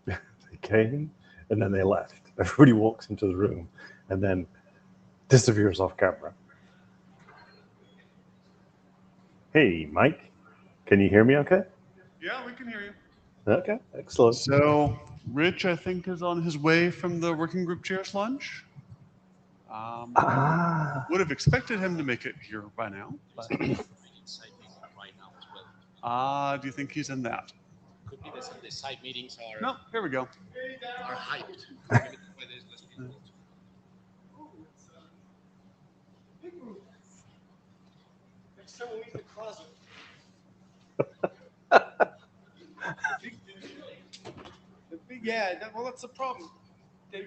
They came and then they left. Everybody walks into the room and then disappears off camera. Hey, Mike, can you hear me okay? Yeah, we can hear you. Okay, excellent. So Rich, I think, is on his way from the working group chair's lunch. Would have expected him to make it here by now. But do you think he's in that? Could be that the side meetings are, No, here we go. are hyped. Next time we'll meet in the closet. Yeah, well, that's the problem. They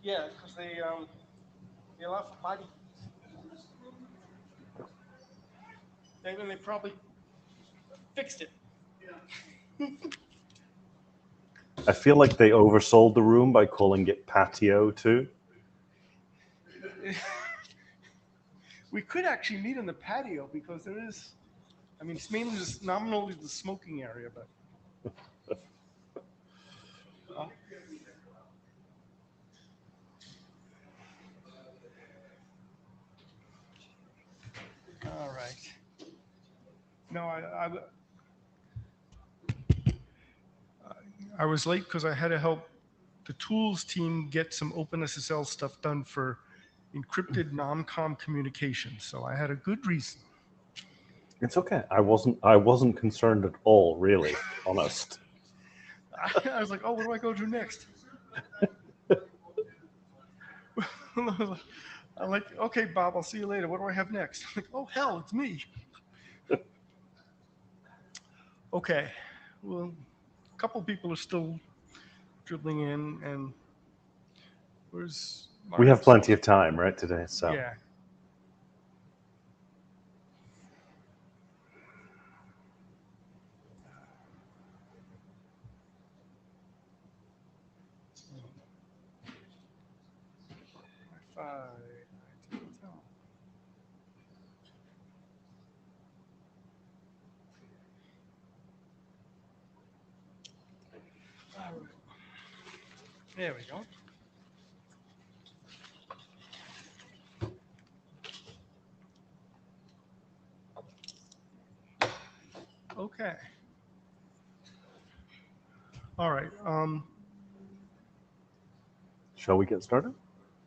yeah, because they allow for party. They probably fixed it. I feel like they oversold the room by calling it patio too. We could actually meet in the patio because there is, I mean, it's mainly just nominally the smoking area, but. All right. No, I was late because I had to help the tools team get some OpenSSL stuff done for encrypted non-com communication. So I had a good reason. It's okay. I wasn't concerned at all, really, honest. I was like, oh, where do I go to next? I'm like, okay, Bob, I'll see you later. What do I have next? I'm like, oh, hell, it's me. Okay. Well, a couple people are still dribbling in, and where's Mark? We have plenty of time, right, today? So Yeah. There we go. Okay. All right. shall we get started?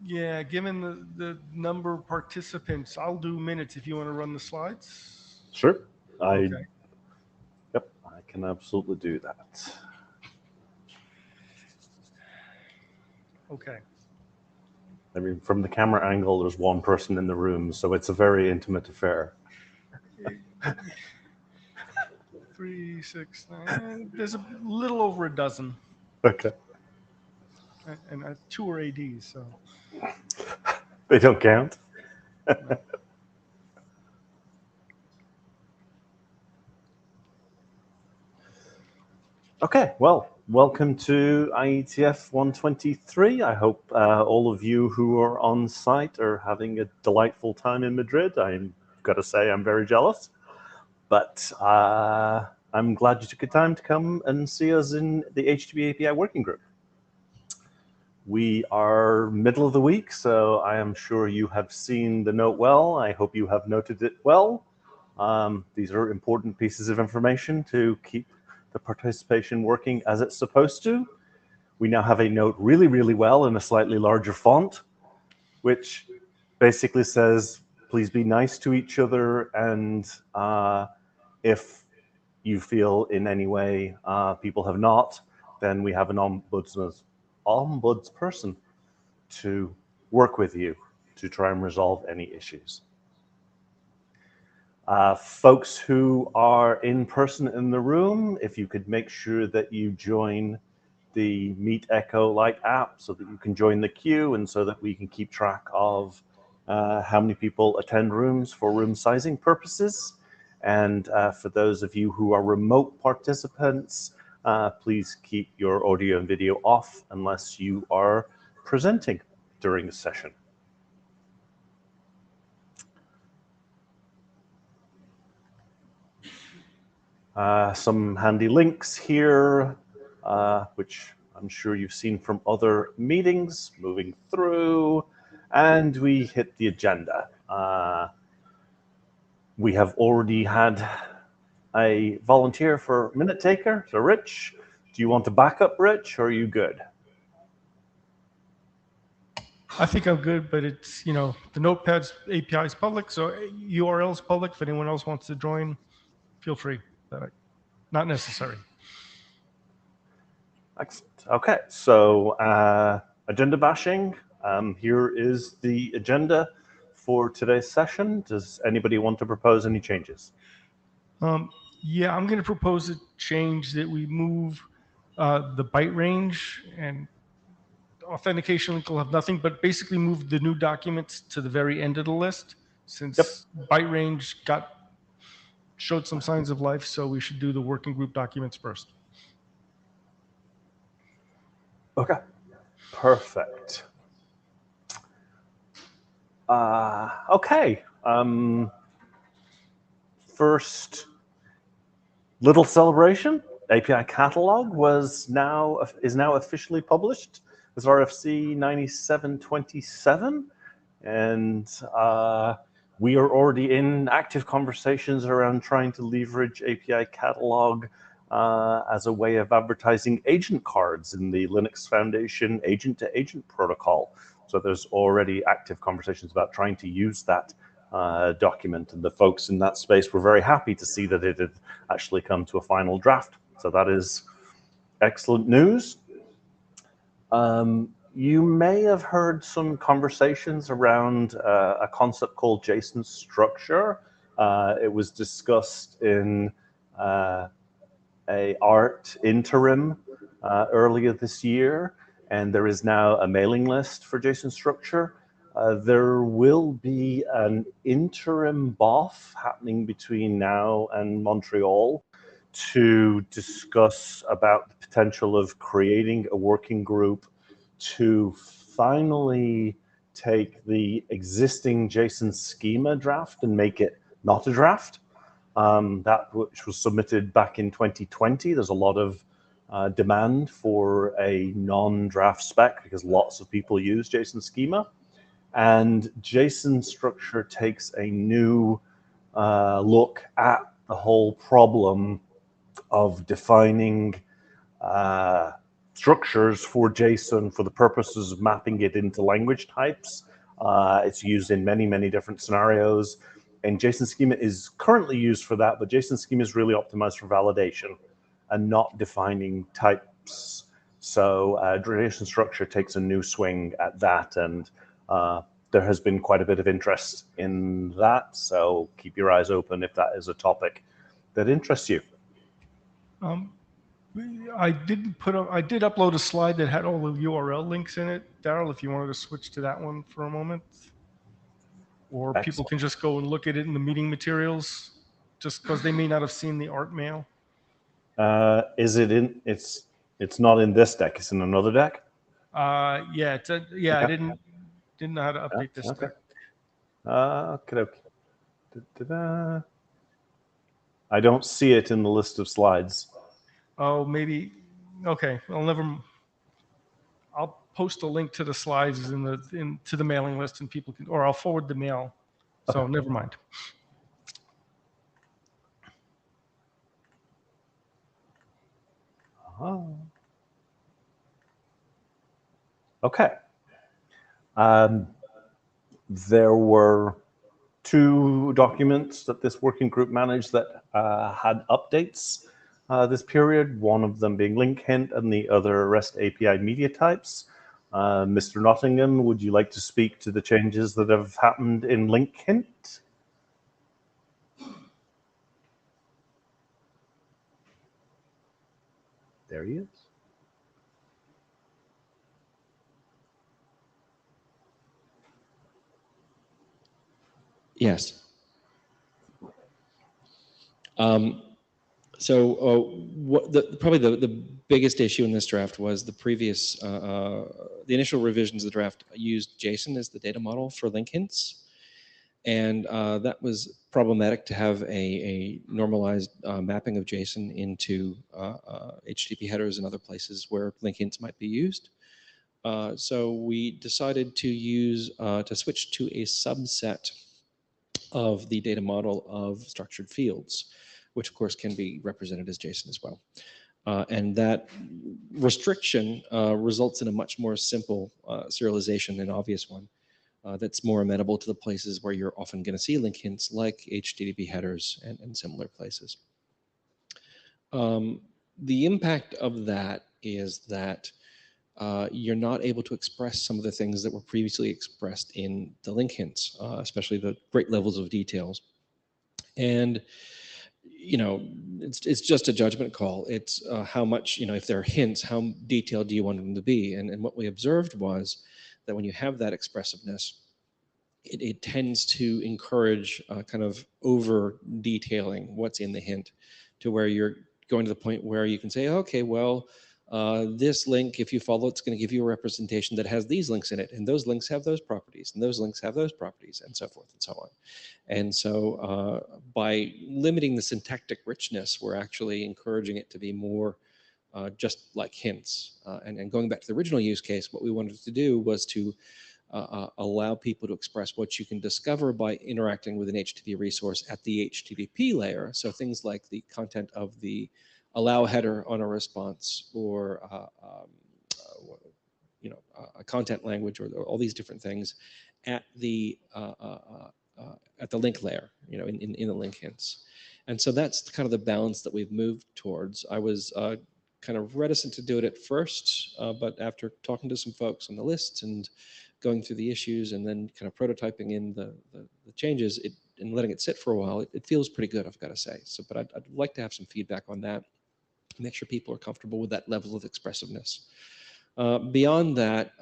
Yeah, given the number of participants, I'll do minutes if you want to run the slides. Sure. Okay. Yep, I can absolutely do that. Okay. I mean, from the camera angle, there's one person in the room, so it's a very intimate affair. 3, 6, 9. There's a little over a dozen. Okay. And 2 are ADs, so. They don't count? No. Okay, well, welcome to IETF 123. I hope all of you who are on site are having a delightful time in Madrid. I've got to say I'm very jealous, but I'm glad you took the time to come and see us in the HTTPAPI working group. We are middle of the week, so I am sure you have seen the note well. I hope you have noted it well. These are important pieces of information to keep the participation working as it's supposed to. We now have a note really, really well in a slightly larger font, which basically says, please be nice to each other, and if you feel in any way people have not, then we have an ombudsperson to work with you to try and resolve any issues. Folks who are in person in the room, if you could make sure that you join the Meet Echo-like app so that you can join the queue and so that we can keep track of how many people attend rooms for room sizing purposes. And for those of you who are remote participants, please keep your audio and video off unless you are presenting during the session. Some handy links here, which I'm sure you've seen from other meetings, moving through, and we hit the agenda. We have already had a volunteer for minute taker. So Rich, do you want to back up, Rich, or are you good? I think I'm good, but it's, the Notepad's API is public, so URL is public. If anyone else wants to join, feel free, but not necessary. Excellent. Okay, so agenda bashing. Here is the agenda for today's session. Does anybody want to propose any changes? Yeah, I'm going to propose a change that we move the byte range, and authentication link will have nothing, but basically move the new documents to the very end of the list, since byte range showed some signs of life, so we should do the working group documents first. Okay, perfect. Okay. First little celebration. API catalog is now officially published as RFC 9727, and we are already in active conversations around trying to leverage API catalog as a way of advertising agent cards in the Linux Foundation agent-to-agent protocol. So there's already active conversations about trying to use that document, and the folks in that space were very happy to see that it had actually come to a final draft. So that is excellent news. You may have heard some conversations around a concept called JSON structure. It was discussed in a ART interim earlier this year, and there is now a mailing list for JSON structure. There will be an interim BOF happening between now and Montreal to discuss about the potential of creating a working group to finally take the existing JSON schema draft and make it not a draft. That which was submitted back in 2020. There's a lot of demand for a non-draft spec because lots of people use JSON schema. And JSON structure takes a new look at the whole problem of defining structures for JSON for the purposes of mapping it into language types. It's used in many, many different scenarios. And JSON schema is currently used for that, but JSON schema is really optimized for validation and not defining types. So JSON structure takes a new swing at that, and there has been quite a bit of interest in that. So keep your eyes open if that is a topic that interests you. I did upload a slide that had all the URL links in it. Daryl, if you wanted to switch to that one for a moment. Or Excellent. People can just go and look at it in the meeting materials, just because they may not have seen the ART mail. Is it in? It's not in this deck. It's in another deck. Yeah, Okay. I didn't know how to update this deck. Okay. I don't see it in the list of slides. Oh, maybe. Okay. I'll post a link to the slides to the mailing list, and people can, or I'll forward the mail. So Okay. never mind. Okay. There were 2 documents that this working group managed that had updates this period, one of them being link hint and the other REST API media types. Mr. Nottingham, would you like to speak to the changes that have happened in link hint? There he is. Yes. Probably the biggest issue in this draft was the previous, the initial revisions of the draft used JSON as the data model for link hints. And that was problematic to have a normalized mapping of JSON into HTTP headers and other places where link hints might be used. So we decided to switch to a subset of the data model of structured fields, which of course can be represented as JSON as well. And that restriction results in a much more simple serialization, an obvious one, that's more amenable to the places where you're often going to see link hints like HTTP headers and similar places. The impact of that is that you're not able to express some of the things that were previously expressed in the link hints, especially the great levels of details. And it's just a judgment call. It's how much, if there are hints, how detailed do you want them to be? And what we observed was that when you have that expressiveness, it tends to encourage kind of over detailing what's in the hint, to where you're going to the point where you can say, okay, well, this link, if you follow, it's going to give you a representation that has these links in it, and those links have those properties, and those links have those properties, and so forth and so on. And so by limiting the syntactic richness, we're actually encouraging it to be more just like hints. And going back to the original use case, what we wanted to do was to allow people to express what you can discover by interacting with an HTTP resource at the HTTP layer. So things like the content of the allow header on a response, or a content language, or all these different things at the link layer, in the link hints. And so that's kind of the balance that we've moved towards. I was kind of reticent to do it at first, but after talking to some folks on the list and going through the issues and then kind of prototyping in the changes and letting it sit for a while, it feels pretty good, I've got to say. So, but I'd like to have some feedback on that, make sure people are comfortable with that level of expressiveness. Beyond that,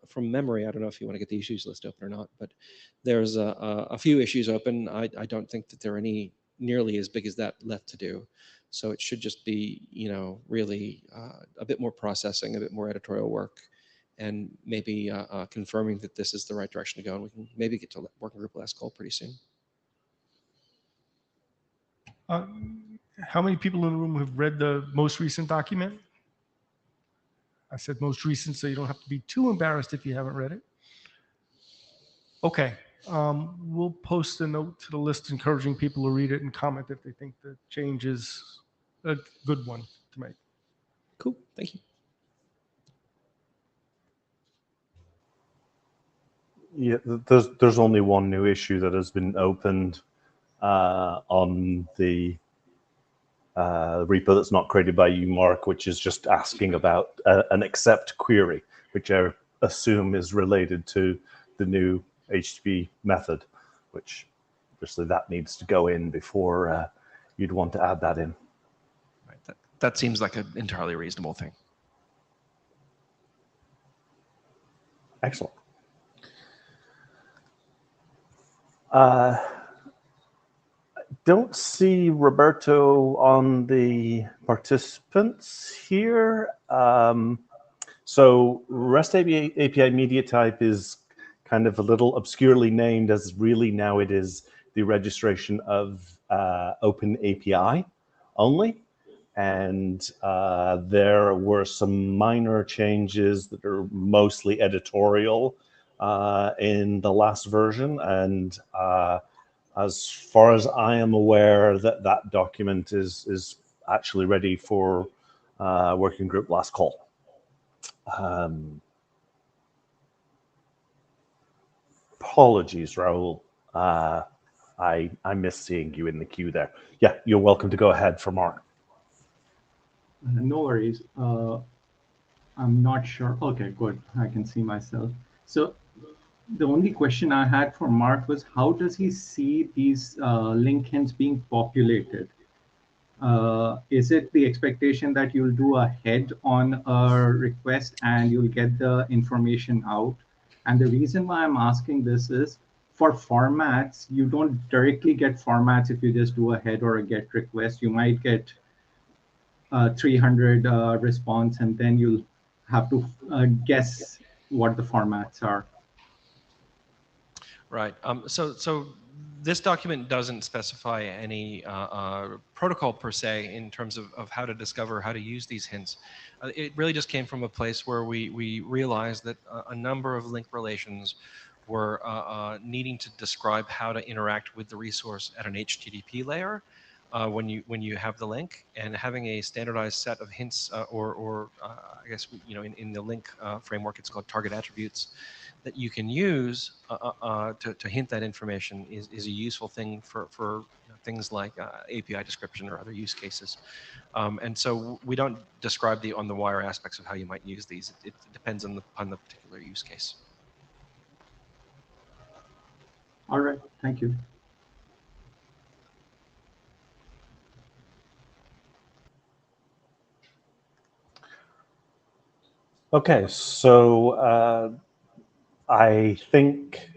from memory, I don't know if you want to get the issues list open or not, but there's a few issues open. I don't think that there are any nearly as big as that left to do. So it should just be, really a bit more processing, a bit more editorial work, and maybe confirming that this is the right direction to go, and we can maybe get to working group last call pretty soon. How many people in the room have read the most recent document? I said most recent, so you don't have to be too embarrassed if you haven't read it. Okay, we'll post a note to the list encouraging people to read it and comment if they think the change is a good one to make. Cool, thank you. Yeah, there's only one new issue that has been opened on the repo that's not created by you, Mark, which is just asking about an accept query, which I assume is related to the new HTTP method, which obviously that needs to go in before you'd want to add that in. Right. That seems like an entirely reasonable thing. Excellent. Don't see Roberto on the participants here. So REST API media type is kind of a little obscurely named, as really now it is the registration of Open API only. And there were some minor changes that are mostly editorial in the last version. And as far as I am aware, that document is actually ready for working group last call. Apologies, Raul. I missed seeing you in the queue there. Yeah, you're welcome to go ahead for Mark. No worries. I'm not sure. Okay, good. I can see myself. So the only question I had for Mark was, how does he see these link hints being populated? Is it the expectation that you'll do a head on a request and you'll get the information out? And the reason why I'm asking this is, for formats, you don't directly get formats if you just do a head or a get request. You might get 300 response, and then you'll have to guess what the formats are. Right. So this document doesn't specify any protocol per se in terms of how to discover, how to use these hints. It really just came from a place where we realized that a number of link relations were needing to describe how to interact with the resource at an HTTP layer when you have the link, and having a standardized set of hints or I guess in the link framework it's called target attributes that you can use to hint that information is a useful thing for things like API description or other use cases. And so we don't describe the on-the-wire aspects of how you might use these. It depends on the particular use case. All right, thank you. Okay, so I think,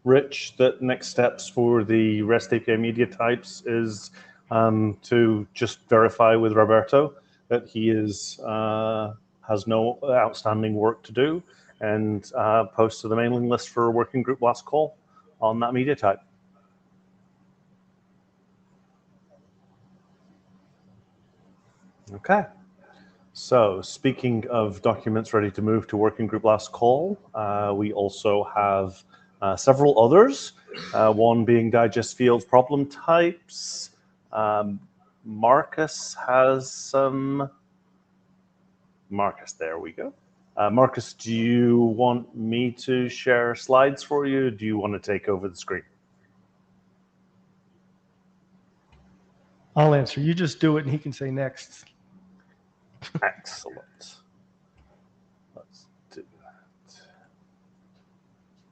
Rich, that next steps for the REST API media types is to just verify with Roberto that he has no outstanding work to do, and post to the mailing list for a working group last call on that media type. Okay. So speaking of documents ready to move to working group last call, we also have several others, one being digest field problem types. Marcus has some. Marcus, there we go. Marcus, do you want me to share slides for you? Do you want to take over the screen? I'll answer. You just do it and he can say next. Excellent. Let's do that.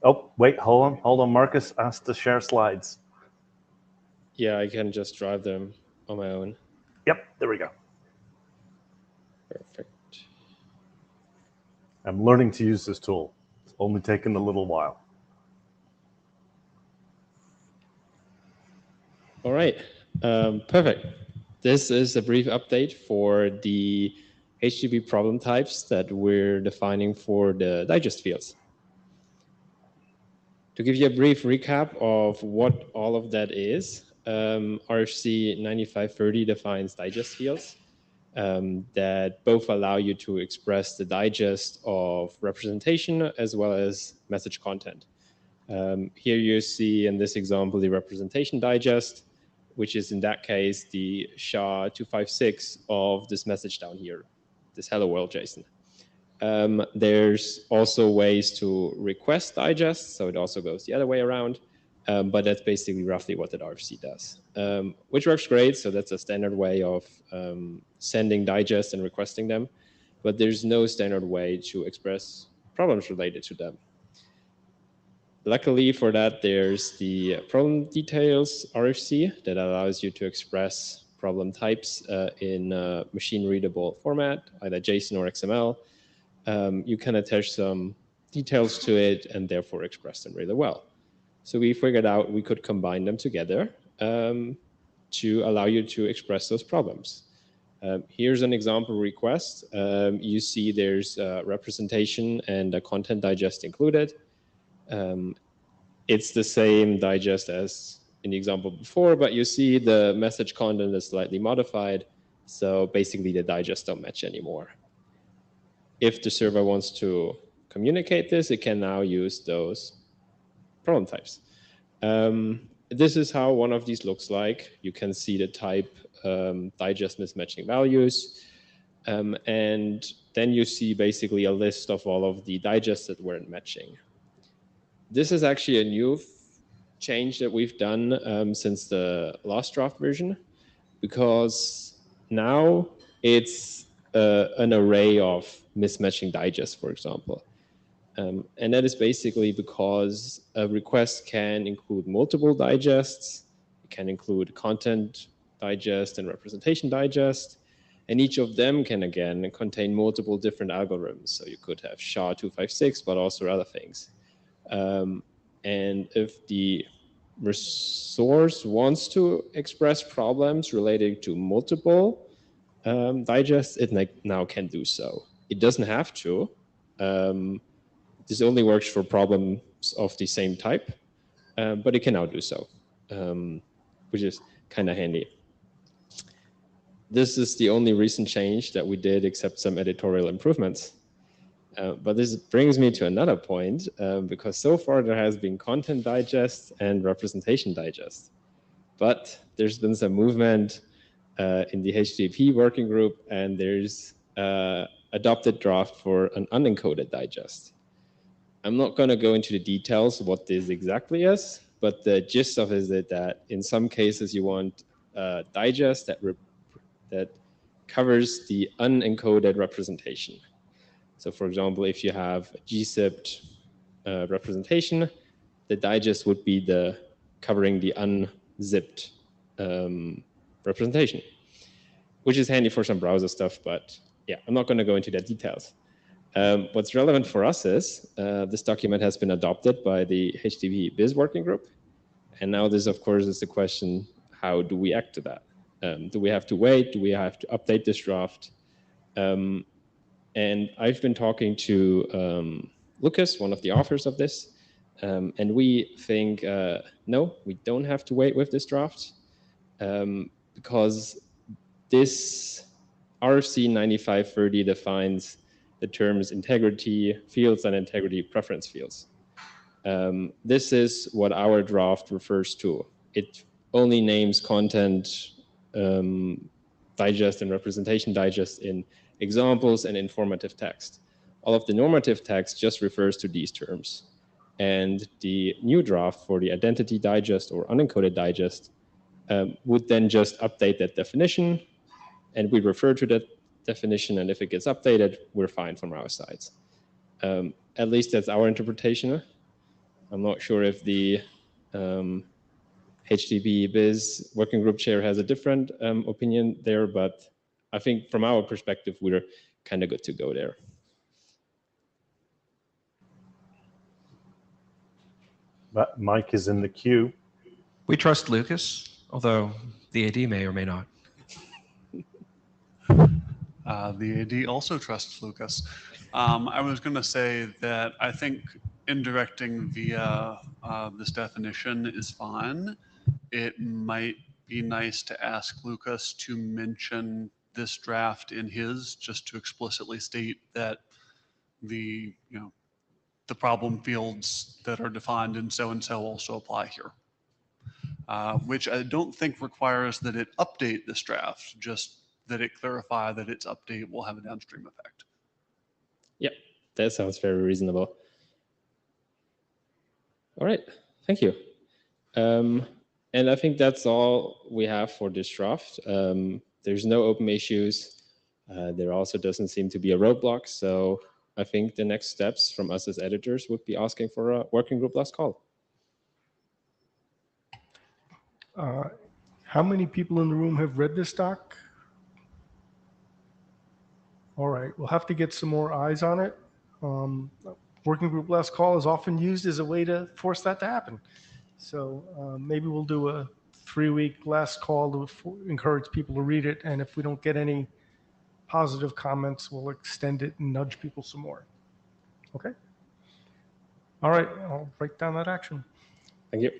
Oh, wait, hold on. Marcus asked to share slides. Yeah, I can just drive them on my own. Yep, there we go. Perfect. I'm learning to use this tool. It's only taken a little while. All right, perfect. This is a brief update for the HTTP problem types that we're defining for the digest fields. To give you a brief recap of what all of that is, RFC 9530 defines digest fields that both allow you to express the digest of representation as well as message content. Here you see in this example the representation digest, which is in that case the SHA-256 of this message down here, this hello world JSON. There's also ways to request digest, so it also goes the other way around, but that's basically roughly what that RFC does, which works great. So that's a standard way of sending digest and requesting them, but there's no standard way to express problems related to them. Luckily for that, there's the problem details RFC that allows you to express problem types in a machine readable format, either JSON or XML. You can attach some details to it and therefore express them really well. So we figured out we could combine them together to allow you to express those problems. Here's an example request. You see there's a representation and a content digest included. It's the same digest as in the example before, but you see the message content is slightly modified. So basically the digests don't match anymore. If the server wants to communicate this, it can now use those problem types. This is how one of these looks like. You can see the type digest mismatching values. And then you see basically a list of all of the digests that weren't matching. This is actually a new change that we've done since the last draft version, because now it's an array of mismatching digests, for example. And that is basically because a request can include multiple digests. It can include content digest and representation digest. And each of them can, again, contain multiple different algorithms. So you could have SHA-256, but also other things. And if the resource wants to express problems related to multiple digests, it now can do so. It doesn't have to. This only works for problems of the same type, but it can now do so, which is kind of handy. This is the only recent change that we did, except some editorial improvements. But this brings me to another point, because so far there has been content digest and representation digest. But there's been some movement in the HTTP working group, and there's adopted draft for an unencoded digest. I'm not going to go into the details of what this exactly is, but the gist of it is that in some cases you want a digest that covers the unencoded representation. So for example, if you have a gzipped representation, the digest would be covering the unzipped representation, which is handy for some browser stuff, but yeah, I'm not going to go into the details. What's relevant for us is this document has been adopted by the HTTP Biz working group. And now this, of course, is the question, how do we act to that? Do we have to wait? Do we have to update this draft? And I've been talking to Lucas, one of the authors of this, and we think, no, we don't have to wait with this draft because this RFC 9530 defines the terms integrity fields and integrity preference fields. This is what our draft refers to. It only names content digest and representation digest in examples and informative text. All of the normative text just refers to these terms. And the new draft for the identity digest or unencoded digest would then just update that definition, and we refer to that definition, and if it gets updated, we're fine from our sides. At least that's our interpretation. I'm not sure if the HTTP Biz working group chair has a different opinion there, but I think from our perspective, we're kind of good to go there. But Mike is in the queue. We trust Lucas, although the AD may or may not. The AD also trusts Lucas. I was going to say that I think indirecting via this definition is fine. It might be nice to ask Lucas to mention this draft in his, just to explicitly state that the problem fields that are defined in so-and-so also apply here. Which I don't think requires that it update this draft, just that it clarify that its update will have a downstream effect. Yeah, that sounds very reasonable. All right, thank you. And I think that's all we have for this draft. There's no open issues. There also doesn't seem to be a roadblock. So I think the next steps from us as editors would be asking for a working group last call. How many people in the room have read this doc? All right, we'll have to get some more eyes on it. Working group last call is often used as a way to force that to happen. So maybe we'll do a 3-week last call to encourage people to read it. And if we don't get any positive comments, we'll extend it and nudge people some more. Okay. All right, I'll write down that action. Thank you.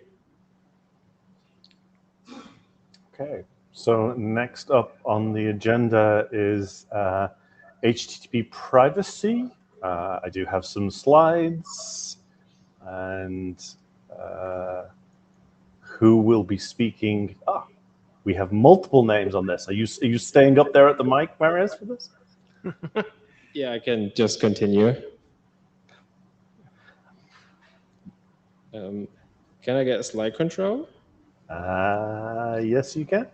Okay, so next up on the agenda is HTTP privacy. I do have some slides, and who will be speaking? We have multiple names on this. Are you staying up there at the mic, Marius, for this? Yeah, I can just continue. Can I get slide control? Yes, you can.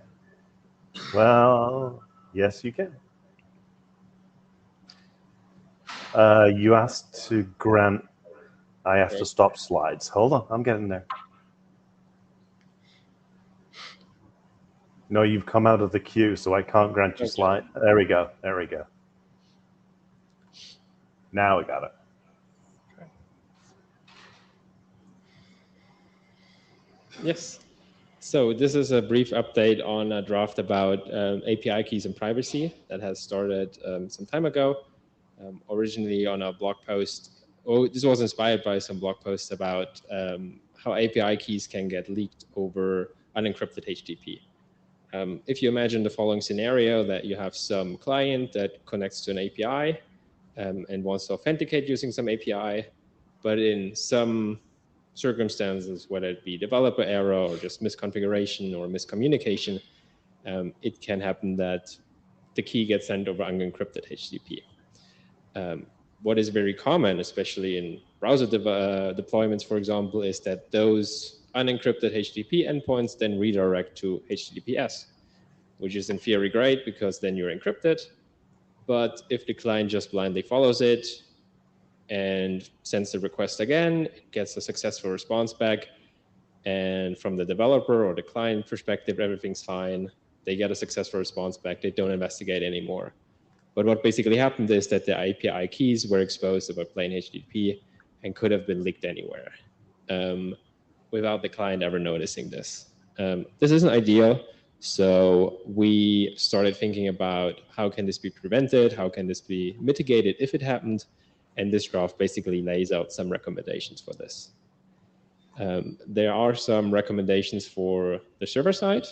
Well, yes, you can. You asked to grant. I have to stop slides. Hold on, I'm getting there. No, you've come out of the queue, so I can't grant you slide. There we go. There we go. Now we got it. Yes. So this is a brief update on a draft about API keys and privacy that has started some time ago, originally on a blog post. Oh, this was inspired by some blog posts about how API keys can get leaked over unencrypted HTTP. If you imagine the following scenario, that you have some client that connects to an API and wants to authenticate using some API, but in some circumstances, whether it be developer error or just misconfiguration or miscommunication, it can happen that the key gets sent over unencrypted HTTP. What is very common, especially in browser deployments, for example, is that those unencrypted HTTP endpoints then redirect to HTTPS, which is in theory great because then you're encrypted. But if the client just blindly follows it and sends the request again, it gets a successful response back. And from the developer or the client perspective, everything's fine. They get a successful response back. They don't investigate anymore. But what basically happened is that the API keys were exposed over plain HTTP and could have been leaked anywhere without the client ever noticing this. This isn't ideal. So we started thinking about how can this be prevented? How can this be mitigated if it happened? And this draft basically lays out some recommendations for this. There are some recommendations for the server side.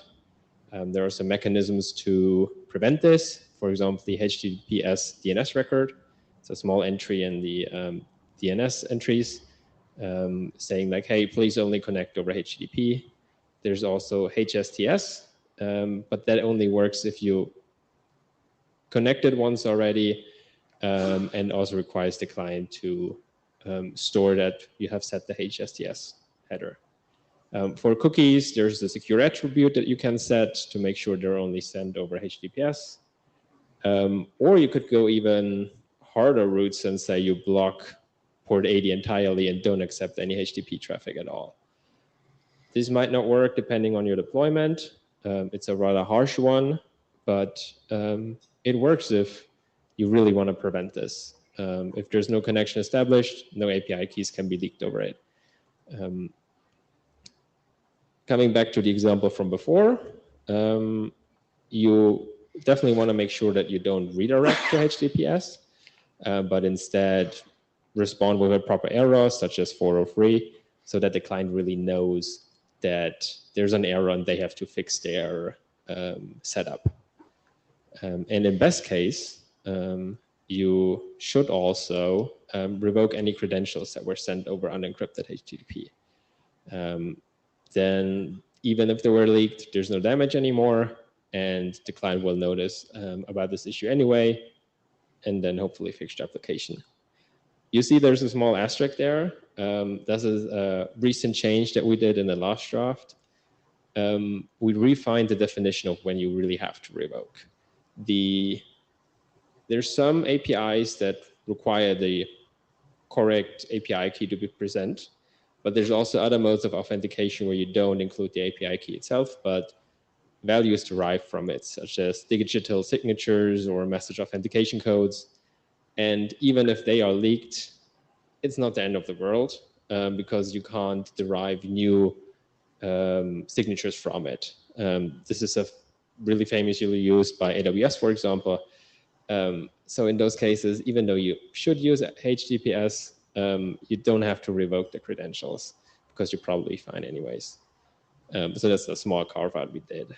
There are some mechanisms to prevent this. For example, the HTTPS DNS record. It's a small entry in the DNS entries saying like, hey, please only connect over HTTP. There's also HSTS, but that only works if you connected once already, and also requires the client to store that you have set the HSTS header. For cookies, there's the secure attribute that you can set to make sure they're only sent over HTTPS. Or you could go even harder routes and say you block port 80 entirely and don't accept any HTTP traffic at all. This might not work depending on your deployment. It's a rather harsh one, but it works if you really want to prevent this. If there's no connection established, no API keys can be leaked over it. Coming back to the example from before, you definitely want to make sure that you don't redirect to HTTPS, but instead respond with a proper error, such as 403, so that the client really knows that there's an error and they have to fix their setup. And in best case, you should also revoke any credentials that were sent over unencrypted HTTP. Then even if they were leaked, there's no damage anymore, and the client will notice about this issue anyway, and then hopefully fix the application. You see there's a small asterisk there. This is a recent change that we did in the last draft. We refined the definition of when you really have to revoke. There's some APIs that require the correct API key to be present, but there's also other modes of authentication where you don't include the API key itself, but values derived from it, such as digital signatures or message authentication codes. And even if they are leaked, it's not the end of the world because you can't derive new signatures from it. This is a really famously used by AWS, for example. So in those cases, even though you should use HTTPS, you don't have to revoke the credentials because you're probably fine anyways. So that's a small carve out we did.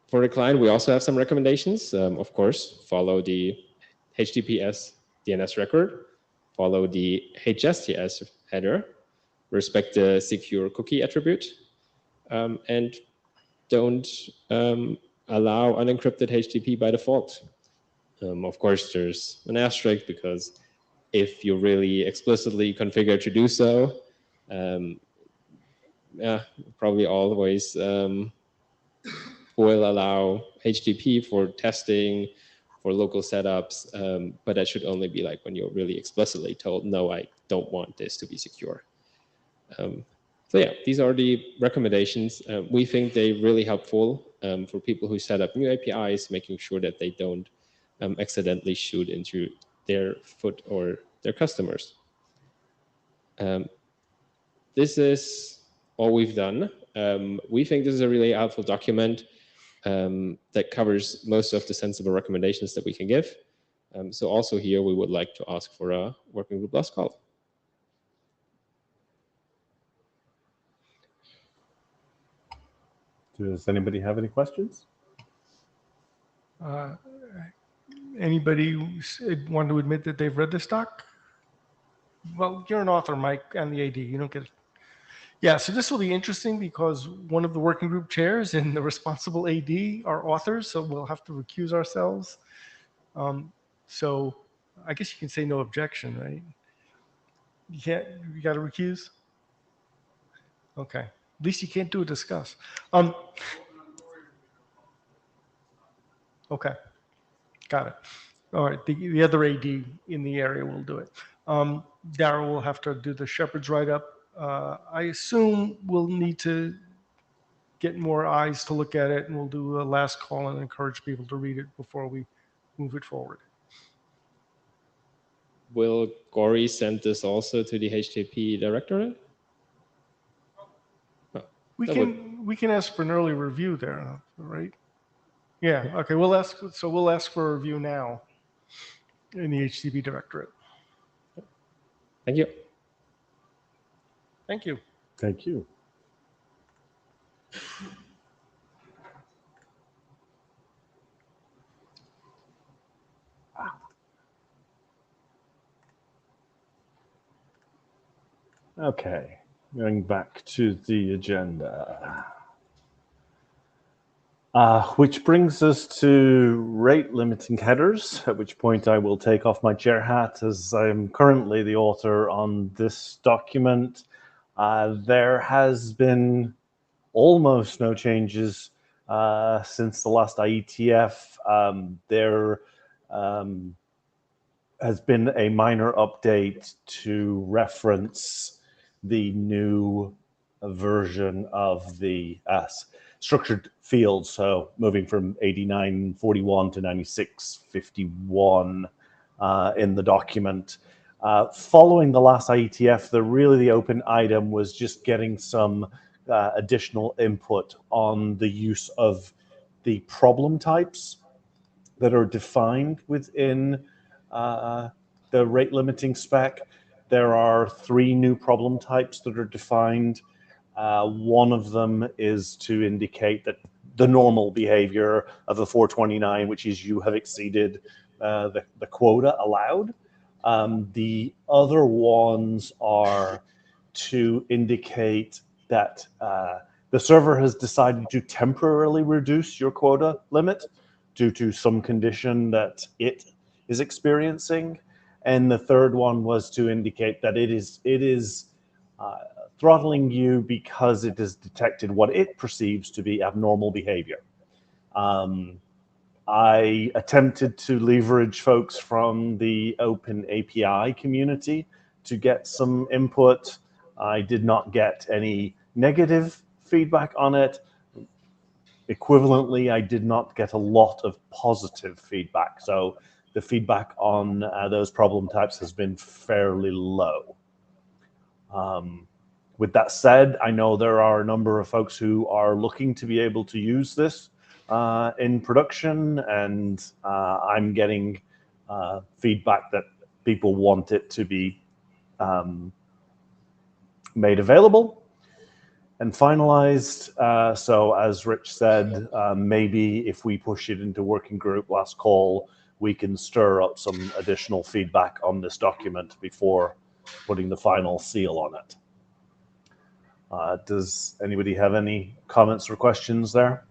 For the client, we also have some recommendations. Of course, follow the HTTPS DNS record, follow the HSTS header, respect the secure cookie attribute, and don't allow unencrypted HTTP by default. Of course, there's an asterisk because if you really explicitly configure to do so, probably always will allow HTTP for testing, for local setups, but that should only be like when you're really explicitly told, no, I don't want this to be secure. So yeah, these are the recommendations. We think they're really helpful for people who set up new APIs, making sure that they don't accidentally shoot into their foot or their customers. this is all we've done. We think this is a really helpful document that covers most of the sensible recommendations that we can give. So also here, we would like to ask for a working group last call. Does anybody have any questions? Anybody want to admit that they've read this doc? Well, you're an author, Mike, and the AD. You don't get it. Yeah, so this will be interesting because one of the working group chairs and the responsible AD are authors, so we'll have to recuse ourselves. So I guess you can say no objection, right? You got to recuse? Okay. At least you can't do a discuss. Okay. Got it. All right. The other AD in the area will do it. Darryl will have to do the Shepherd's write-up. I assume we'll need to get more eyes to look at it, and we'll do a last call and encourage people to read it before we move it forward. Will Gori send this also to the HTTP directorate? We can ask for an early review there, right? Yeah. Okay. We'll ask for a review now in the HTTP directorate. Thank you. Thank you. Thank you. Okay, going back to the agenda. Which brings us to rate limiting headers, at which point I will take off my chair hat as I am currently the author on this document. There has been almost no changes since the last IETF. There has been a minor update to reference the new version of the structured fields, so moving from 8941 to 9651 in the document. Following the last IETF, the open item was just getting some additional input on the use of the problem types that are defined within the rate limiting spec. There are 3 new problem types that are defined. One of them is to indicate that the normal behavior of a 429, which is you have exceeded the quota allowed. The other ones are to indicate that the server has decided to temporarily reduce your quota limit due to some condition that it is experiencing. And the third one was to indicate that it is throttling you because it has detected what it perceives to be abnormal behavior. I attempted to leverage folks from the Open API community to get some input. I did not get any negative feedback on it. Equivalently, I did not get a lot of positive feedback. So the feedback on those problem types has been fairly low. With that said, I know there are a number of folks who are looking to be able to use this in production, and I'm getting feedback that people want it to be made available and finalized. So as Rich said, maybe if we push it into working group last call, we can stir up some additional feedback on this document before putting the final seal on it. Does anybody have any comments or questions there?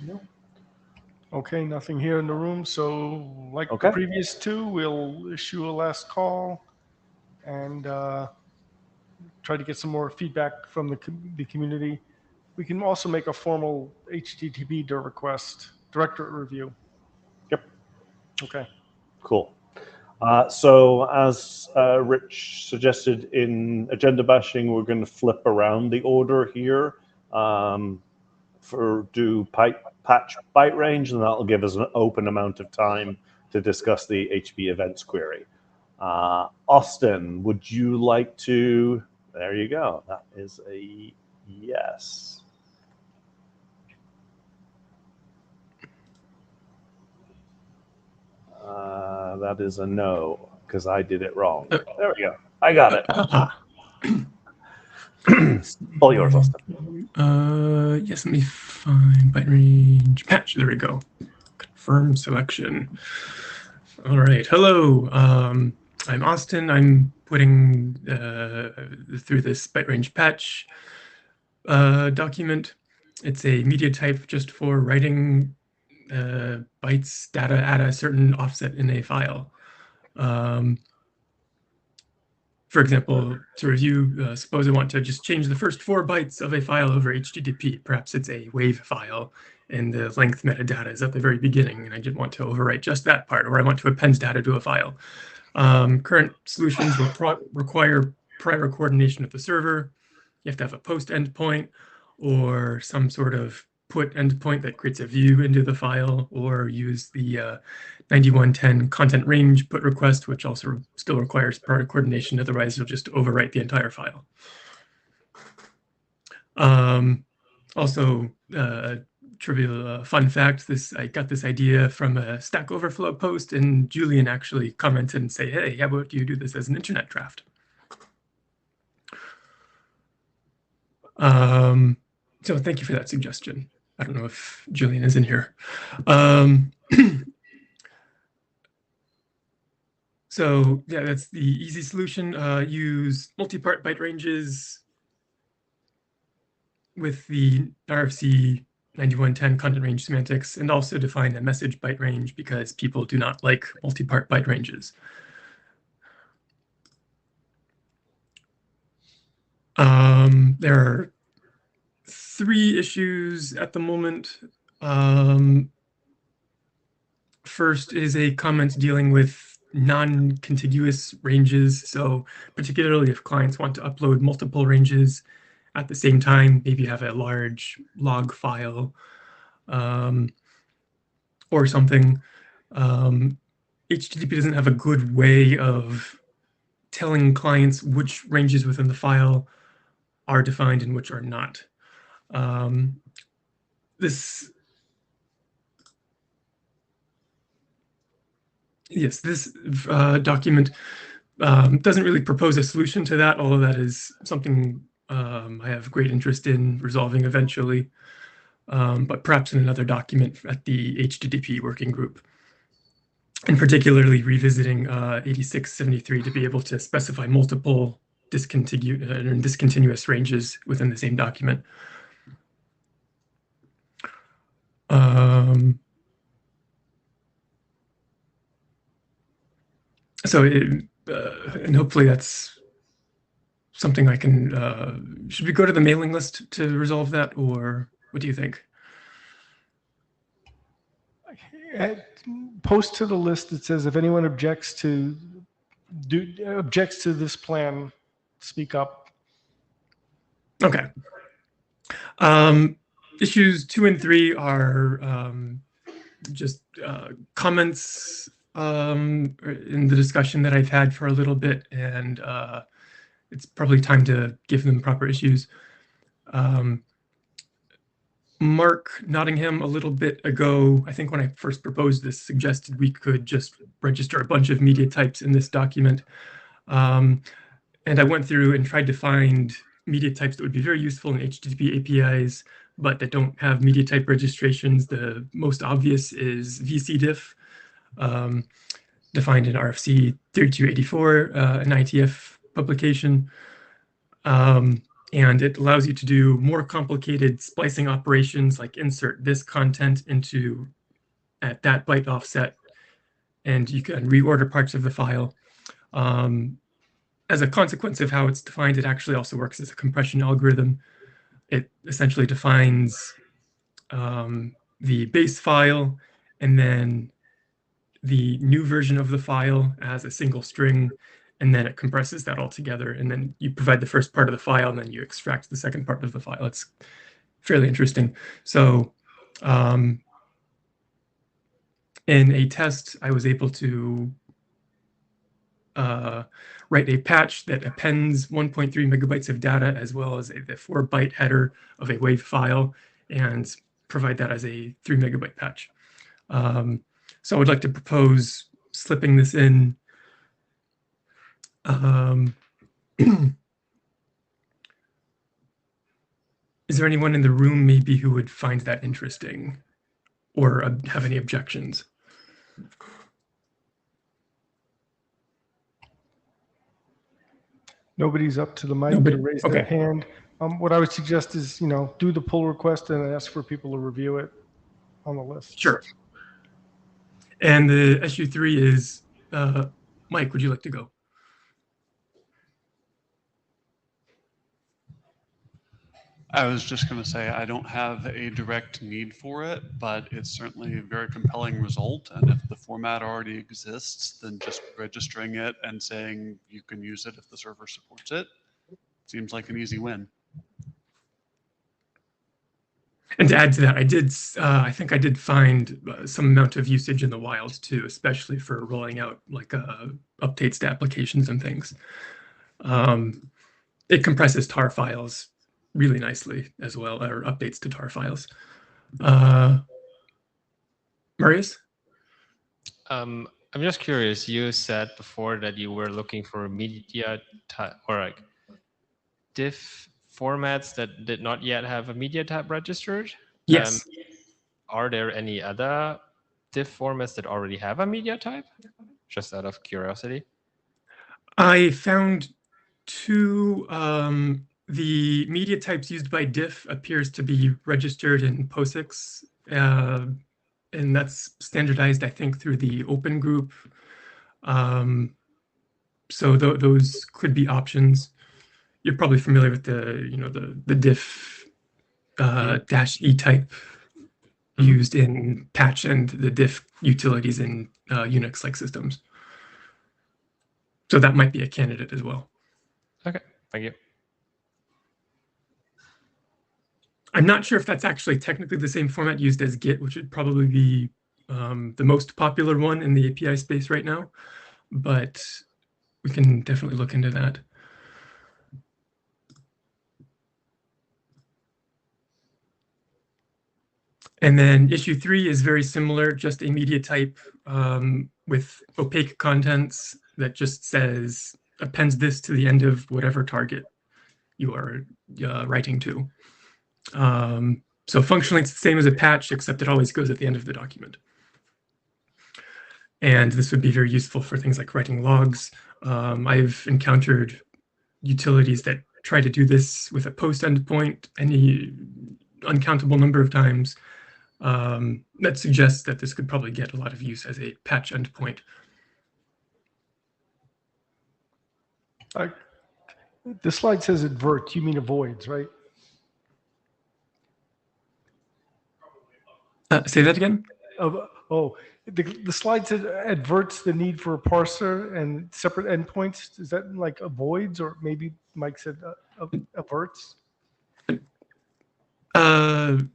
No. Okay, nothing here in the room. So like Okay. the previous 2, we'll issue a last call and try to get some more feedback from the community. We can also make a formal HTTP request, directorate review. Yep. Okay. Cool. So as Rich suggested in agenda bashing, we're going to flip around the order here. do patch byte range, and that'll give us an open amount of time to discuss the HB events query. Austin, would you like to? There you go. That is a yes. That is a no, because I did it wrong. There we go. I got it. All yours, Austin. Yes, let me find byte range patch. There we go. Confirm selection. All right. Hello. I'm Austin. I'm putting through this byte range patch document. It's a media type just for writing bytes data at a certain offset in a file. For example, to review, suppose I want to just change the first 4 bytes of a file over HTTP. Perhaps it's a WAV file and the length metadata is at the very beginning and I didn't want to overwrite just that part, or I want to append data to a file. Current solutions will require prior coordination of the server. You have to have a post endpoint or some sort of put endpoint that creates a view into the file, or use the 9110 content range put request, which also still requires prior coordination. Otherwise, you'll just overwrite the entire file. Also, trivial fun fact, I got this idea from a Stack Overflow post, and Julian actually commented and say, hey, how about you do this as an internet draft? So thank you for that suggestion. I don't know if Julian is in here. So yeah, that's the easy solution. Use multi-part byte ranges with the RFC 9110 content range semantics, and also define a message byte range because people do not like multi-part byte ranges. There are 3 issues at the moment. First is a comment dealing with non-contiguous ranges. So particularly if clients want to upload multiple ranges at the same time, maybe you have a large log file or something. HTTP doesn't have a good way of telling clients which ranges within the file are defined and which are not. This document doesn't really propose a solution to that, although that is something I have great interest in resolving eventually, but perhaps in another document at the HTTP working group, and particularly revisiting 8673 to be able to specify multiple discontinuous ranges within the same document. And hopefully that's something I can, should we go to the mailing list to resolve that, or what do you think? Post to the list that says if anyone objects to this plan, speak up. Okay. Issues 2 and 3 are just comments in the discussion that I've had for a little bit, and it's probably time to give them proper issues. Mark Nottingham a little bit ago, I think when I first proposed this, suggested we could just register a bunch of media types in this document. And I went through and tried to find media types that would be very useful in HTTP APIs, but that don't have media type registrations. The most obvious is VCDIF, defined in RFC 3284, an IETF publication. And it allows you to do more complicated splicing operations, like insert this content into at that byte offset, and you can reorder parts of the file. As a consequence of how it's defined, it actually also works as a compression algorithm. It essentially defines the base file and then the new version of the file as a single string, and then it compresses that all together, and then you provide the first part of the file, and then you extract the second part of the file. It's fairly interesting. So in a test, I was able to write a patch that appends 1.3 megabytes of data as well as the 4-byte header of a WAV file and provide that as a 3 megabyte patch. So I would like to propose slipping this in. Is there anyone in the room maybe who would find that interesting or have any objections? Nobody's up to the mic Nobody? to raise Okay. their hand. What I would suggest is, do the pull request and ask for people to review it on the list. Sure. And the SU3 is, Mike, would you like to go? I was just going to say I don't have a direct need for it, but it's certainly a very compelling result. And if the format already exists, then just registering it and saying you can use it if the server supports it seems like an easy win. And to add to that, I think I did find some amount of usage in the wild too, especially for rolling out like updates to applications and things. It compresses tar files really nicely as well, or updates to tar files. Marius? I'm just curious. You said before that you were looking for media type or like diff formats that did not yet have a media type registered. Yes. Are there any other diff formats that already have a media type? Just out of curiosity. I found two. The media types used by diff appears to be registered in POSIX, and that's standardized, I think, through the open group. So those could be options. You're probably familiar with the diff -e type used in patch and the diff utilities in Unix-like systems. So that might be a candidate as well. Okay, thank you. I'm not sure if that's actually technically the same format used as Git, which would probably be the most popular one in the API space right now, but we can definitely look into that. And then issue 3 is very similar, just a media type with opaque contents that just says, appends this to the end of whatever target you are writing to. So functionally, it's the same as a patch, except it always goes at the end of the document. And this would be very useful for things like writing logs. I've encountered utilities that try to do this with a post endpoint any uncountable number of times. That suggests that this could probably get a lot of use as a patch endpoint. The slide says advert. You mean avoids, right? Say that again? The slide says adverts the need for a parser and separate endpoints. Is that like avoids, or maybe Mike said averts?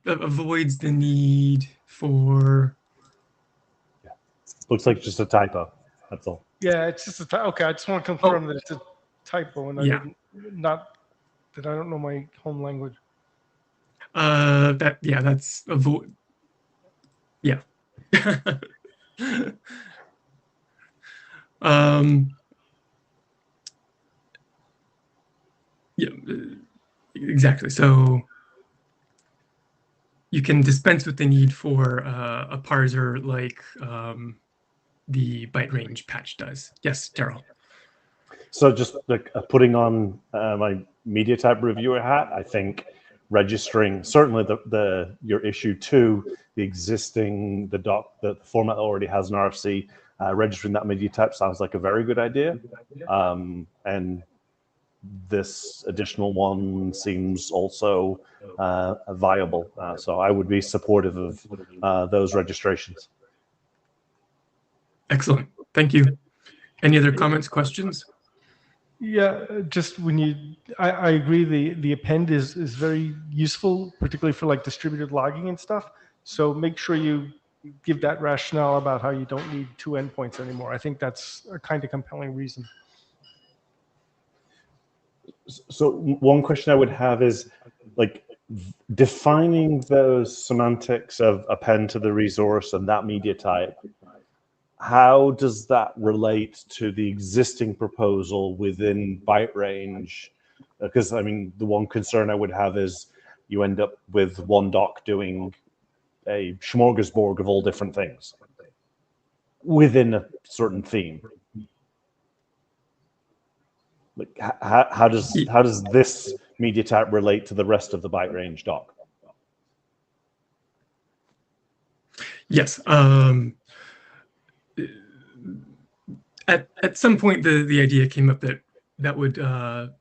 Avoids the need for. Yeah. Looks like just a typo. That's all. Yeah, it's just a typo. Okay, I just want to confirm that it's a typo and Yeah. not that I don't know my home language. That's avoid. Yeah. Yeah, exactly. So you can dispense with the need for a parser like the byte range patch does. Yes, Daryl. So just like putting on my media type reviewer hat, I think registering certainly your issue 2, the existing the format that already has an RFC, registering that media type sounds like a very good idea, and this additional one seems also viable. So I would be supportive of those registrations. Excellent. Thank you. Any other comments, questions? Yeah, just when I agree. The append is very useful, particularly for like distributed logging and stuff. So make sure you give that rationale about how you don't need 2 endpoints anymore. I think that's a kind of compelling reason. So one question I would have is, like, defining those semantics of append to the resource and that media type. How does that relate to the existing proposal within byte range? Because I mean, the one concern I would have is you end up with one doc doing a smorgasbord of all different things within a certain theme. Like, how does this media type relate to the rest of the byte range doc? Yes. At some point, the idea came up that that would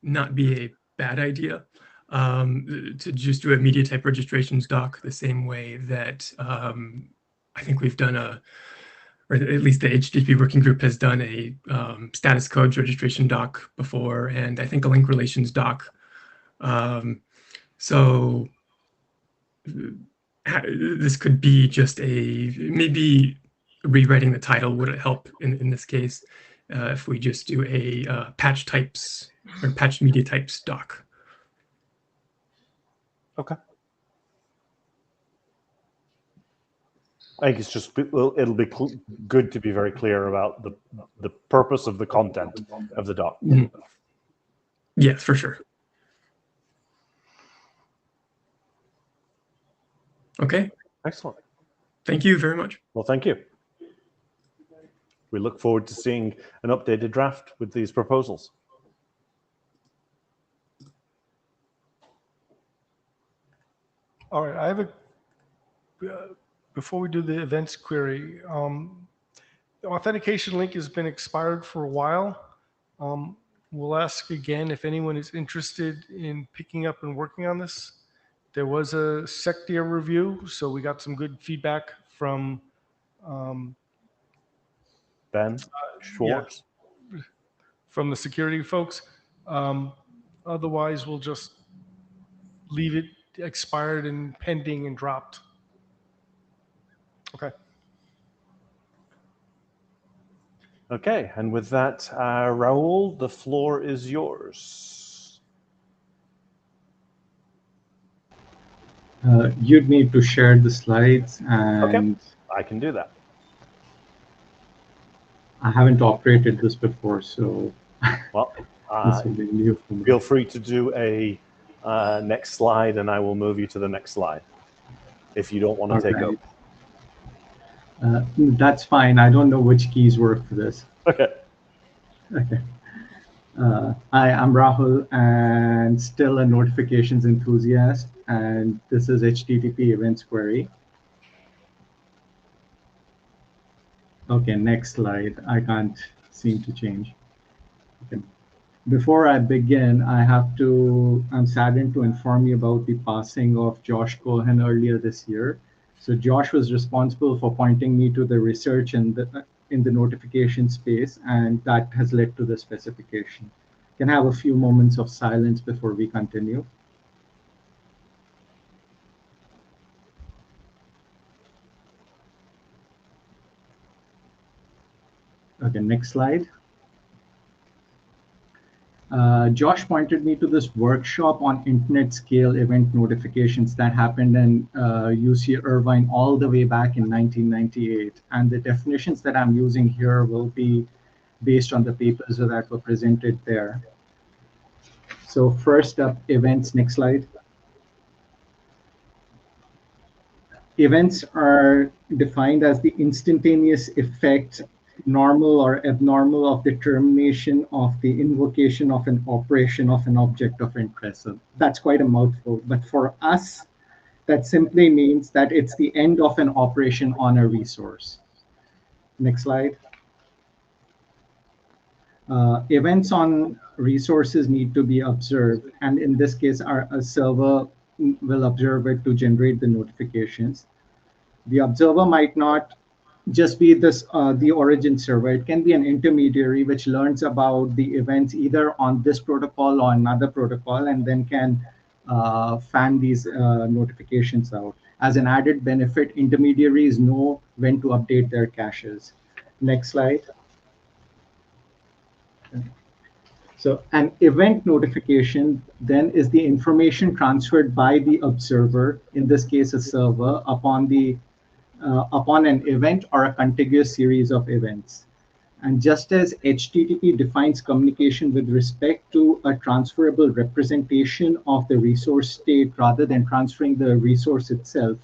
not be a bad idea, to just do a media type registrations doc the same way that I think we've done or at least the HTTP working group has done a status codes registration doc before, and I think a link relations doc. So this could be just maybe rewriting the title would help in this case, if we just do a patch types or patch media types doc. Okay. I think it's just, it'll be good to be very clear about the purpose of the content of the doc. Mm-hmm. Yes, for sure. Okay. Excellent. Thank you very much. Well, thank you. We look forward to seeing an updated draft with these proposals. All right, I have before we do the events query, the authentication link has been expired for a while. We'll ask again if anyone is interested in picking up and working on this. There was a sector review, so we got some good feedback from Ben Schwartz. Yeah, from the security folks. Otherwise, we'll just leave it expired and pending and dropped. Okay. Okay, and with that, Raoul, the floor is yours. You'd need to share the slides, and okay, I can do that. I haven't operated this before, so well, this will be new for me. Feel free to do a next slide, and I will move you to the next slide if you don't want to take over. That's fine. I don't know which keys work for this. Okay. Okay. Hi, I'm Rahul, and still a notifications enthusiast, and this is HTTP events query. Okay, next slide. I can't seem to change. Okay. Before I begin, I'm saddened to inform you about the passing of Josh Cohen earlier this year. So Josh was responsible for pointing me to the research in the notification space, and that has led to the specification. Can I have a few moments of silence before we continue? Okay, next slide. Josh pointed me to this workshop on internet scale event notifications that happened in UC Irvine all the way back in 1998. And the definitions that I'm using here will be based on the papers that were presented there. So first up, events, next slide. Events are defined as the instantaneous effect, normal or abnormal, of the termination of the invocation of an operation of an object of interest. So that's quite a mouthful, but for us, that simply means that it's the end of an operation on a resource. Next slide. Events on resources need to be observed, and in this case, a server will observe it to generate the notifications. The observer might not just be this the origin server. It can be an intermediary which learns about the events either on this protocol or another protocol, and then can fan these notifications out. As an added benefit, intermediaries know when to update their caches. Next slide. So an event notification then is the information transferred by the observer, in this case a server, upon an event or a contiguous series of events. And just as HTTP defines communication with respect to a transferable representation of the resource state rather than transferring the resource itself,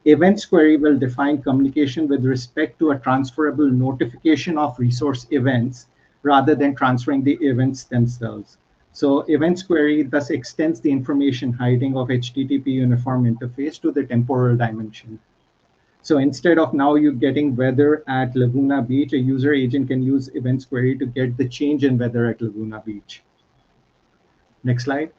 events query will define communication with respect to a transferable notification of resource events rather than transferring the events themselves. So events query thus extends the information hiding of HTTP uniform interface to the temporal dimension. So instead of now you getting weather at Laguna Beach, a user agent can use events query to get the change in weather at Laguna Beach. Next slide.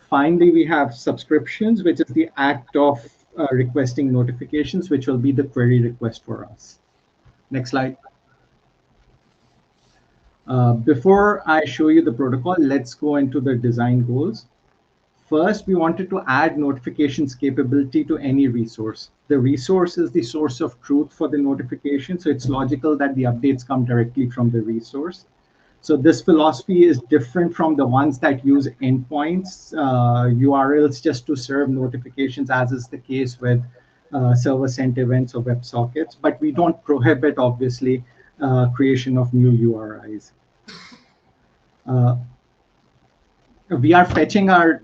Finally, we have subscriptions, which is the act of requesting notifications, which will be the query request for us. Next slide. Before I show you the protocol, let's go into the design goals. First, we wanted to add notifications capability to any resource. The resource is the source of truth for the notification, so it's logical that the updates come directly from the resource. So this philosophy is different from the ones that use endpoints, URLs just to serve notifications, as is the case with server-sent events or WebSockets, but we don't prohibit, obviously, creation of new URIs. We are fetching our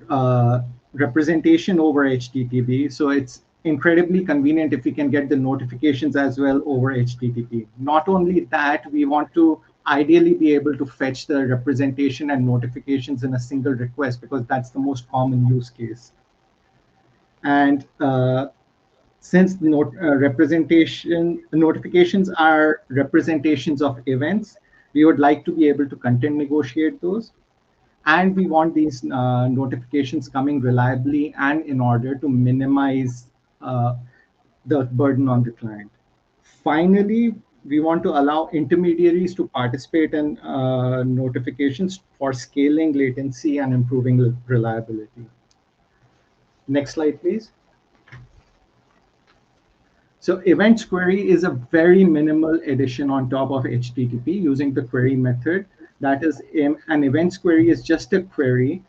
representation over HTTP, so it's incredibly convenient if we can get the notifications as well over HTTP. Not only that, we want to ideally be able to fetch the representation and notifications in a single request, because that's the most common use case. And since the notifications are representations of events, we would like to be able to content negotiate those. And we want these notifications coming reliably and in order to minimize the burden on the client. Finally, we want to allow intermediaries to participate in notifications for scaling latency and improving reliability. Next slide, please. So events query is a very minimal addition on top of HTTP using the query method. That is, an events query is just a query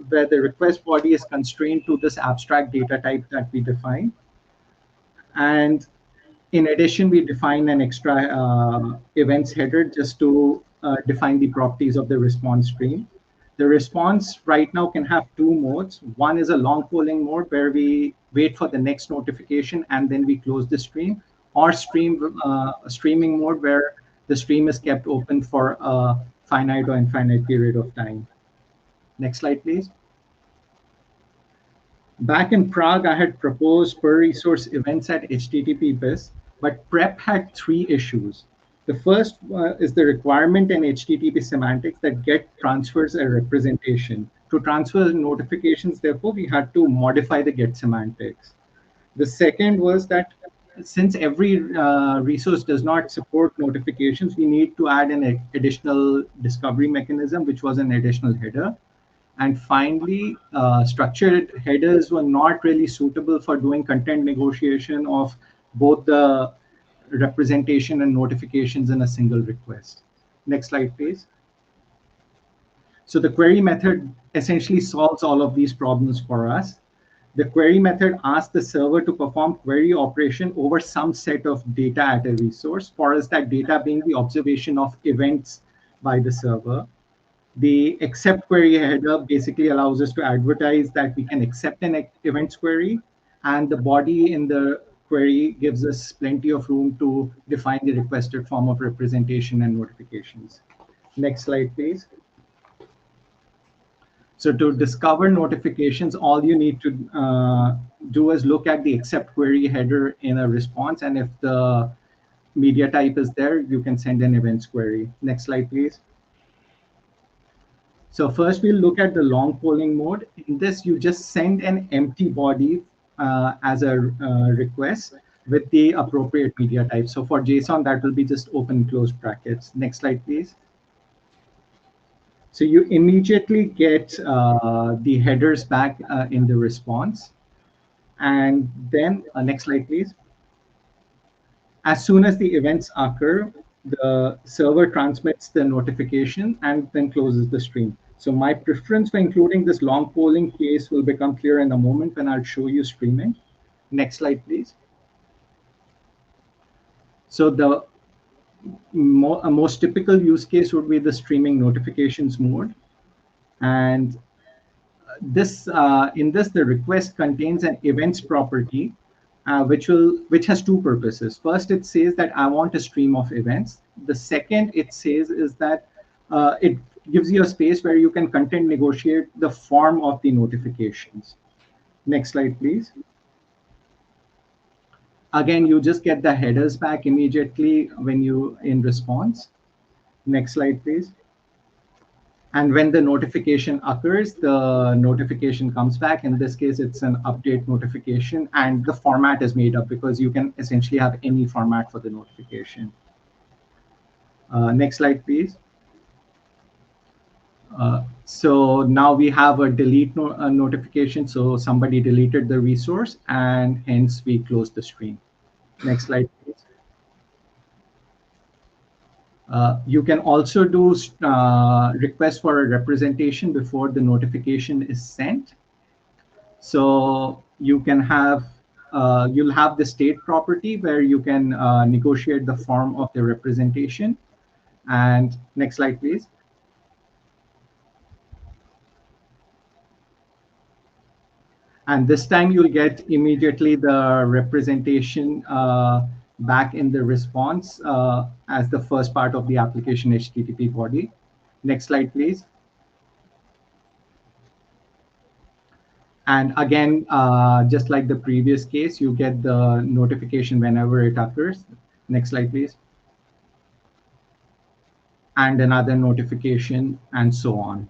where the request body is constrained to this abstract data type that we define. And in addition, we define an extra events header just to define the properties of the response stream. The response right now can have two modes. One is a long polling mode where we wait for the next notification and then we close the stream, or streaming mode where the stream is kept open for a finite or infinite period of time. Next slide, please. Back in Prague, I had proposed per resource events at HTTP BIS, but PrEP had three issues. The first is the requirement in HTTP semantics that GET transfers a representation. To transfer notifications, therefore, we had to modify the GET semantics. The second was that since every resource does not support notifications, we need to add an additional discovery mechanism, which was an additional header. And finally, structured headers were not really suitable for doing content negotiation of both the representation and notifications in a single request. Next slide, please. So the query method essentially solves all of these problems for us. The query method asks the server to perform query operation over some set of data at a resource, for us that data being the observation of events by the server. The accept query header basically allows us to advertise that we can accept an events query, and the body in the query gives us plenty of room to define the requested form of representation and notifications. Next slide, please. So to discover notifications, all you need to do is look at the accept query header in a response, and if the media type is there, you can send an events query. Next slide, please. So first we'll look at the long polling mode. In this, you just send an empty body as a request. with the appropriate media type. So for JSON, that will be just open close brackets. Next slide, please. So you immediately get the headers back in the response. And then next slide, please. As soon as the events occur, the server transmits the notification and then closes the stream. So my preference for including this long polling case will become clear in a moment when I'll show you streaming. Next slide, please. So the most typical use case would be the streaming notifications mode. And this in this, the request contains an events property, which has two purposes. First, it says that I want a stream of events. The second it says is that it gives you a space where you can content negotiate the form of the notifications. Next slide, please. Again, you just get the headers back immediately when you in response. Next slide, please. And when the notification occurs, the notification comes back. In this case, it's an update notification, and the format is made up because you can essentially have any format for the notification. Next slide, please. So now we have a delete notification. So somebody deleted the resource, and hence we close the stream. Next slide, please. You can also do request for a representation before the notification is sent. So you can have, you'll have the state property where you can negotiate the form of the representation. And next slide, please. And this time you'll get immediately the representation back in the response as the first part of the application HTTP body. Next slide, please. And again, just like the previous case, you get the notification whenever it occurs. Next slide, please. And another notification, and so on.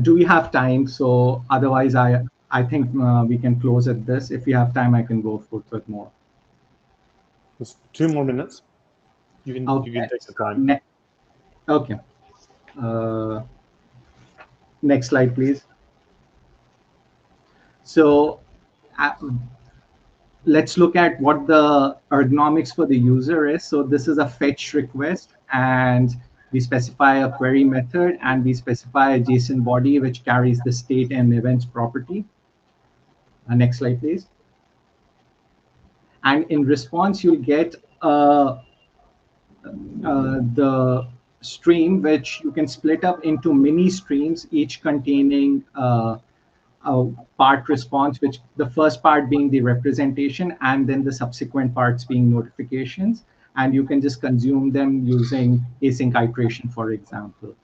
Do we have time? So otherwise, I think we can close at this. If we have time, I can go forth with more. Just 2 more minutes. You can take the time. Okay. Next slide, please. So let's look at what the ergonomics for the user is. So this is a fetch request, and we specify a query method, and we specify a JSON body which carries the state and events property. Next slide, please. And in response, you'll get the stream, which you can split up into mini streams, each containing a part response, which the first part being the representation, and then the subsequent parts being notifications. And you can just consume them using async iteration, for example.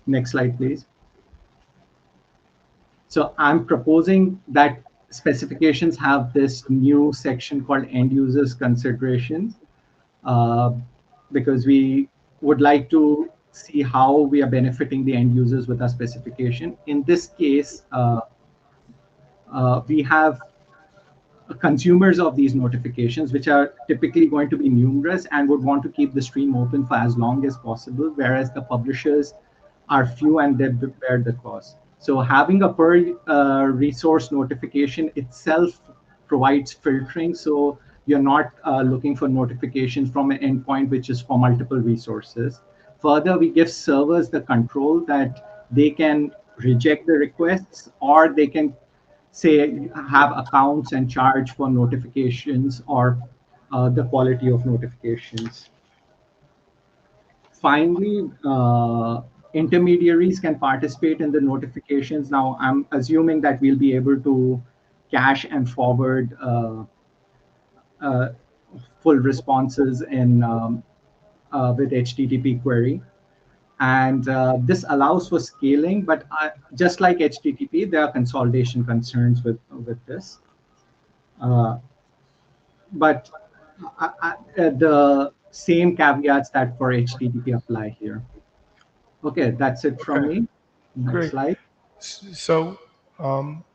Next slide, please. So I'm proposing that specifications have this new section called end users considerations, because we would like to see how we are benefiting the end users with our specification. In this case, we have consumers of these notifications, which are typically going to be numerous and would want to keep the stream open for as long as possible, whereas the publishers are few and they bear the cost. So having a per resource notification itself provides filtering. So you're not looking for notifications from an endpoint which is for multiple resources. Further, we give servers the control that they can reject the requests, or they can say have accounts and charge for notifications or the quality of notifications. Finally, intermediaries can participate in the notifications. Now, I'm assuming that we'll be able to cache and forward full responses in with HTTP query. And this allows for scaling, but just like HTTP, there are consolidation concerns with this. But the same caveats that for HTTP apply here. Okay, that's it from me. Next Great. slide. So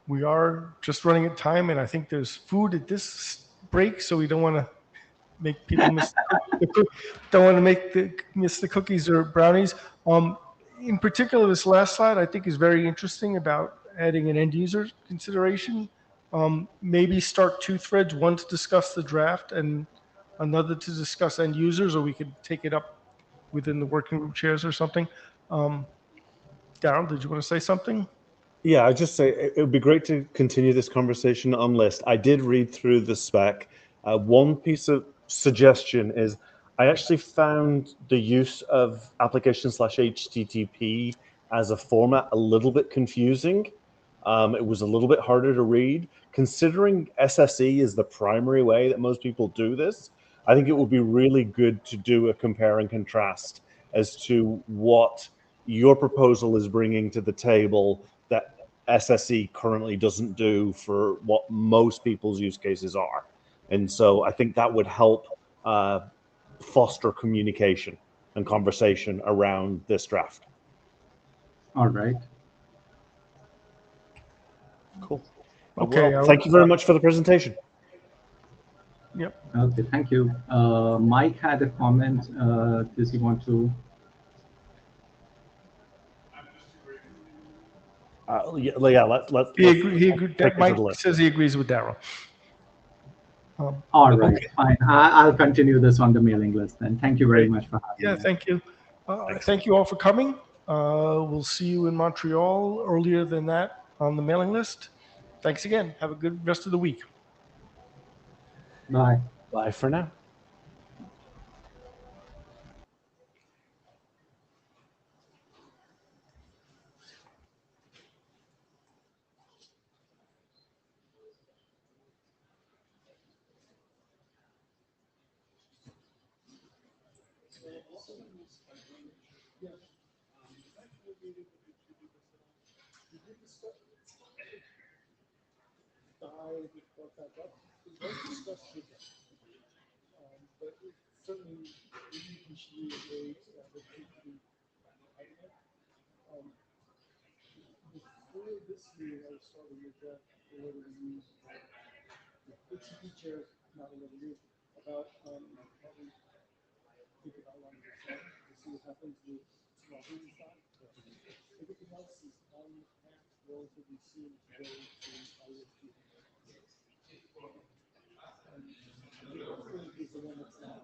we are just running at time, and I think there's food at this break, so we don't want to make people miss don't want to miss the cookies or brownies. In particular, this last slide I think is very interesting about adding an end user consideration. Maybe start two threads, one to discuss the draft and another to discuss end users, or we could take it up within the working group chairs or something. Darryl, did you want to say something? Yeah, I'd just say it would be great to continue this conversation on list. I did read through the spec. One piece of suggestion is I actually found the use of application/HTTP as a format a little bit confusing. It was a little bit harder to read. Considering SSE is the primary way that most people do this, I think it would be really good to do a compare and contrast as to what your proposal is bringing to the table that SSE currently doesn't do for what most people's use cases are. And so I think that would help foster communication and conversation around this draft. All right. Cool. Okay. Well, thank you very much for the presentation. Yep. Okay, thank you. Mike had a comment. Does he want to? Let's He agreed. take it to Mike the list. says he agrees with Darryl. All right, okay. fine. I'll continue this on the mailing list then. Thank you very much for having Yeah, me. thank you. Thank you all for coming. We'll see you in Montreal earlier than that on the mailing list. Thanks again. Have a good rest of the week. Bye. Bye for now. Before this meeting, I was starting with that HTTP chair, not a little new, about how we think about language to see what happens with small business time. Everything else is on the path relatively soon to go to IETF. And the first is the one that's not.